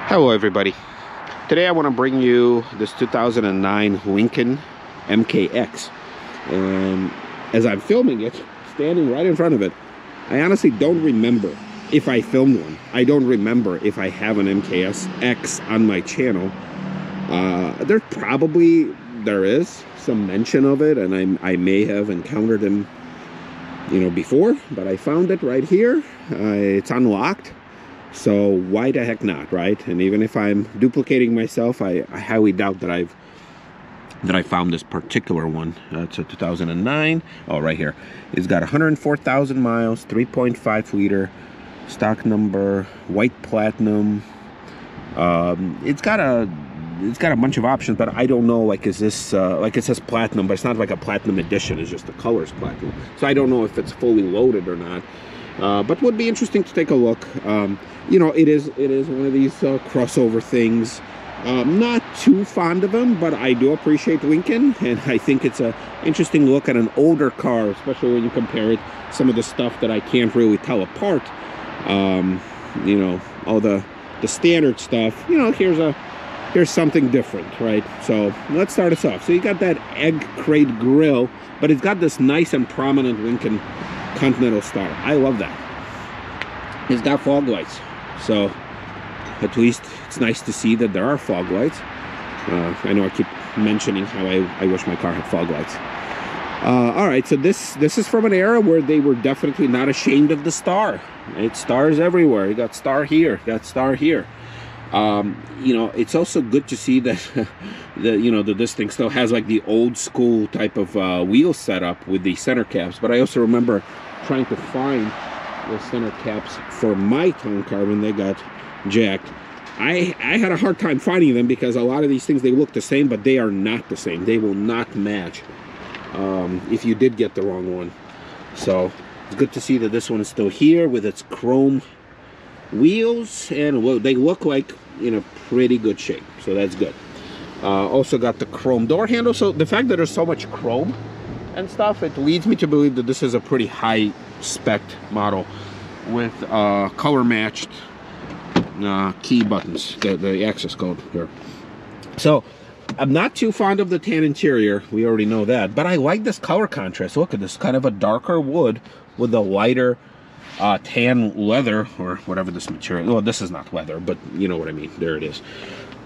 Hello everybody. Today I want to bring you this 2009 Lincoln MKX, and as I'm filming it, standing right in front of it, I honestly don't remember if I filmed one. I don't remember if I have an MKX on my channel. There is some mention of it, and I may have encountered him, you know, before, but I found it right here. It's unlocked. So why the heck not, right? And even if I'm duplicating myself, I highly doubt that I found this particular one. It's a 2009. Oh, right here. It's got 104,000 miles, 3.5 liter, stock number, white platinum. It's got a bunch of options, but I don't know. Like, is this like it says platinum, but it's not like a platinum edition. It's just the color's platinum. So I don't know if it's fully loaded or not. But would be interesting to take a look. You know, it is one of these crossover things. Not too fond of them, but I do appreciate Lincoln, and I think it's a interesting look at an older car, especially when you compare it to some of the stuff that I can't really tell apart. You know, all the standard stuff. You know, here's something different, right? So let's start us off. So you got that egg crate grill, but it's got this nice and prominent Lincoln Continental Star. I love that. It's got fog lights, so at least it's nice to see that there are fog lights. I know I keep mentioning how I wish my car had fog lights. All right, so this is from an era where they were definitely not ashamed of the star. It's stars everywhere. You got star here, you got star here. You know, it's also good to see that this thing still has like the old school type of wheel setup with the center caps. But I also remember trying to find the center caps for my town car when they got jacked. I had a hard time finding them because a lot of these things, they look the same, but they are not the same. They will not match if you did get the wrong one. So it's good to see that this one is still here with its chrome wheels, and well, they look like in a pretty good shape, so that's good. Also got the chrome door handle. So the fact that there's so much chrome and stuff, it leads me to believe that this is a pretty high spec model with color matched key buttons, the access code here. So I'm not too fond of the tan interior, we already know that, but I like this color contrast. Look at this, kind of a darker wood with a lighter tan leather, or whatever this material. Well, this is not leather, but you know what I mean. There it is.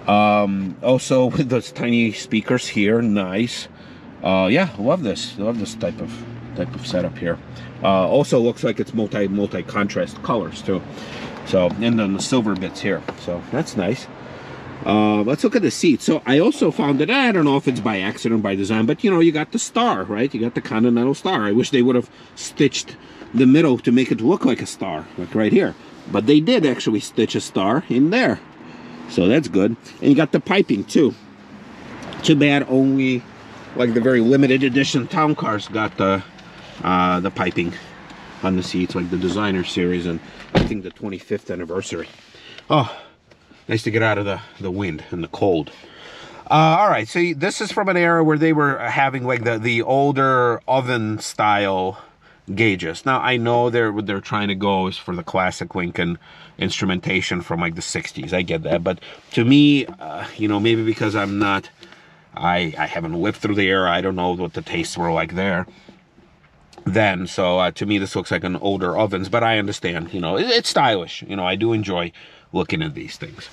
Also with those tiny speakers here, nice. Yeah, love this type of setup here. Also looks like it's multi contrast colors too. So, and then the silver bits here, so that's nice. Let's look at the seat. So I also found that, I don't know if it's by accident or by design, but you know, you got the star, right? You got the Continental Star. I wish they would have stitched the middle to make it look like a star, like right here, but they did actually stitch a star in there, so that's good. And you got the piping too. Too bad only like the very limited edition town cars got the piping on the seats, like the designer series, and I think the 25th anniversary. Oh, nice to get out of the wind and the cold. All right, so this is from an era where they were having like the older oven style gauges. Now I know what they're trying to go is for the classic Lincoln instrumentation from like the 60s. I get that, but to me, you know, maybe because I haven't lived through the era, I don't know what the tastes were like there then. So to me, this looks like an older ovens, but I understand, you know, it's stylish. You know, I do enjoy looking at these things.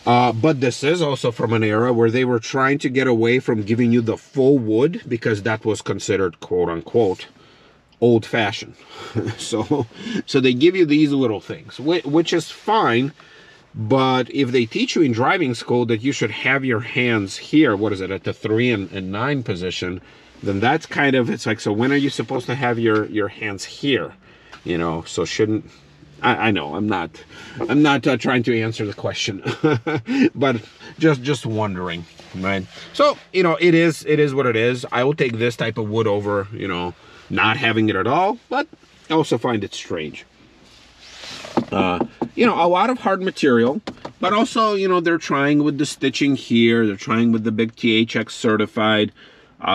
But this is also from an era where they were trying to get away from giving you the full wood, because that was considered, quote unquote, old-fashioned. so they give you these little things, which is fine, but if they teach you in driving school that you should have your hands here, what is it, at the 3 and 9 position, then that's kind of, it's like, so when are you supposed to have your hands here, you know? So shouldn't, I know I'm not trying to answer the question, but just wondering, right? So, you know, it is what it is. I will take this type of wood over, you know, not having it at all, but I also find it strange. You know, a lot of hard material, but also, you know, they're trying with the stitching here, they're trying with the big THX certified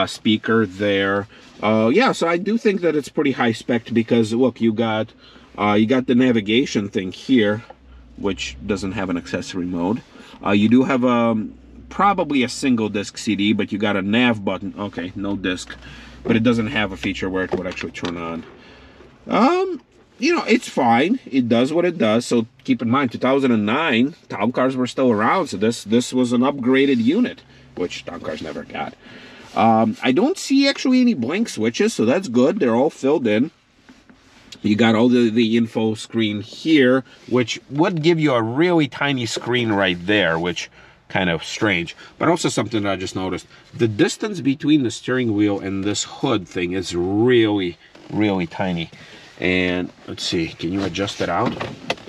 speaker there. Yeah, so I do think that it's pretty high spec because look, you got the navigation thing here, which doesn't have an accessory mode. You do have probably a single disc CD, but you got a nav button. Okay, no disc, but it doesn't have a feature where it would actually turn on. You know, it's fine. It does what it does. So keep in mind, 2009, town cars were still around. So this was an upgraded unit, which town cars never got. I don't see actually any blank switches, so that's good. They're all filled in. You got all the info screen here, which would give you a really tiny screen right there, which kind of strange. But also something that I just noticed. The distance between the steering wheel and this hood thing is really, really tiny. And let's see, can you adjust it out?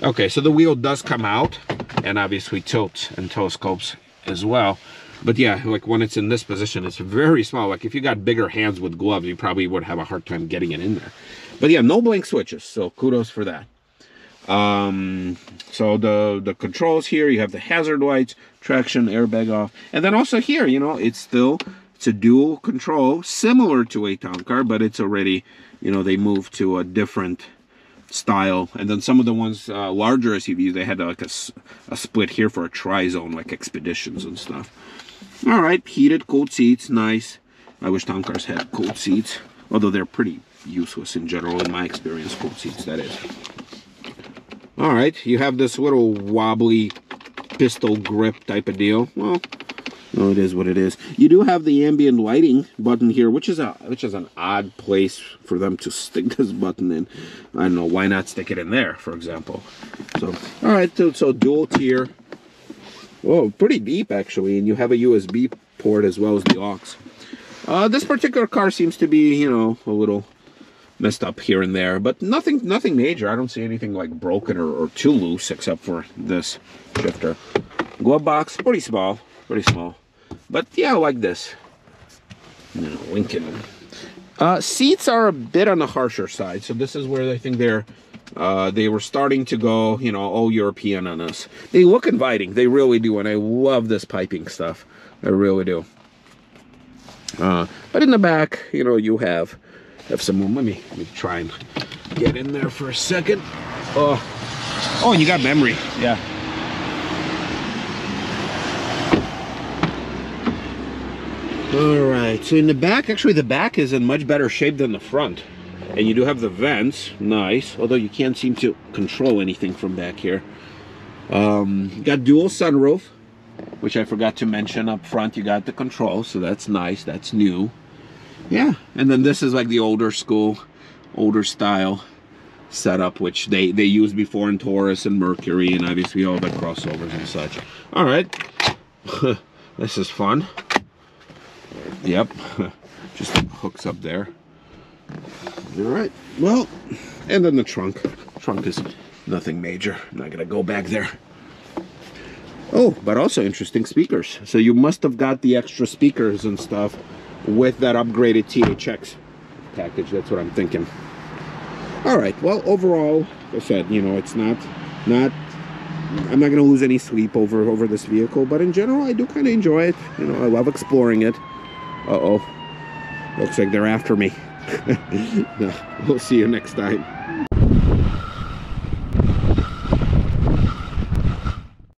Okay, so the wheel does come out, and obviously tilts and telescopes as well. But yeah, like when it's in this position, it's very small. Like if you got bigger hands with gloves, you probably would have a hard time getting it in there. But yeah, no blank switches, so kudos for that. So the controls here, you have the hazard lights, traction, airbag off. And then also here, you know, it's a dual control, similar to a town car, but it's already, you know, they moved to a different style. And then some of the ones, larger SUVs, they had like a split here for a tri-zone, like Expeditions and stuff. All right, heated, cooled seats, nice. I wish town cars had cooled seats, although they're pretty useless in general, in my experience, cooled seats, that is. All right, you have this little wobbly pistol grip type of deal. Well, no, it is what it is. You do have the ambient lighting button here, which is an odd place for them to stick this button in. I don't know, why not stick it in there, for example. So, all right, so dual tier. Oh, pretty deep actually, and you have a USB port as well as the aux. This particular car seems to be, you know, a little messed up here and there, but nothing major. I don't see anything like broken or too loose, except for this shifter. Glove box, pretty small, but yeah, I like this. No, Lincoln. Seats are a bit on the harsher side, so this is where I think they were starting to go, you know, all European on us. They look inviting, they really do, and I love this piping stuff. I really do. But in the back, you know, you have some room. Let me try and get in there for a second. Oh, and you got memory. Yeah. All right, so in the back, actually the back is in much better shape than the front. And you do have the vents, nice, although you can't seem to control anything from back here. You got dual sunroof, which I forgot to mention up front. You got the control, so that's nice, that's new. Yeah, and then this is like the older school, older style setup, which they used before in Taurus and Mercury, and obviously all the crossovers and such. All right, this is fun. Yep, just hooks up there. All right, well, and then the trunk. Trunk is nothing major. I'm not gonna go back there. Oh, but also interesting speakers. So you must have got the extra speakers and stuff with that upgraded THX package. That's what I'm thinking. All right, well, overall, like I said, you know, it's not I'm not gonna lose any sleep over this vehicle, but in general, I do kind of enjoy it. You know, I love exploring it. Uh-oh, looks like they're after me. No, we'll see you next time.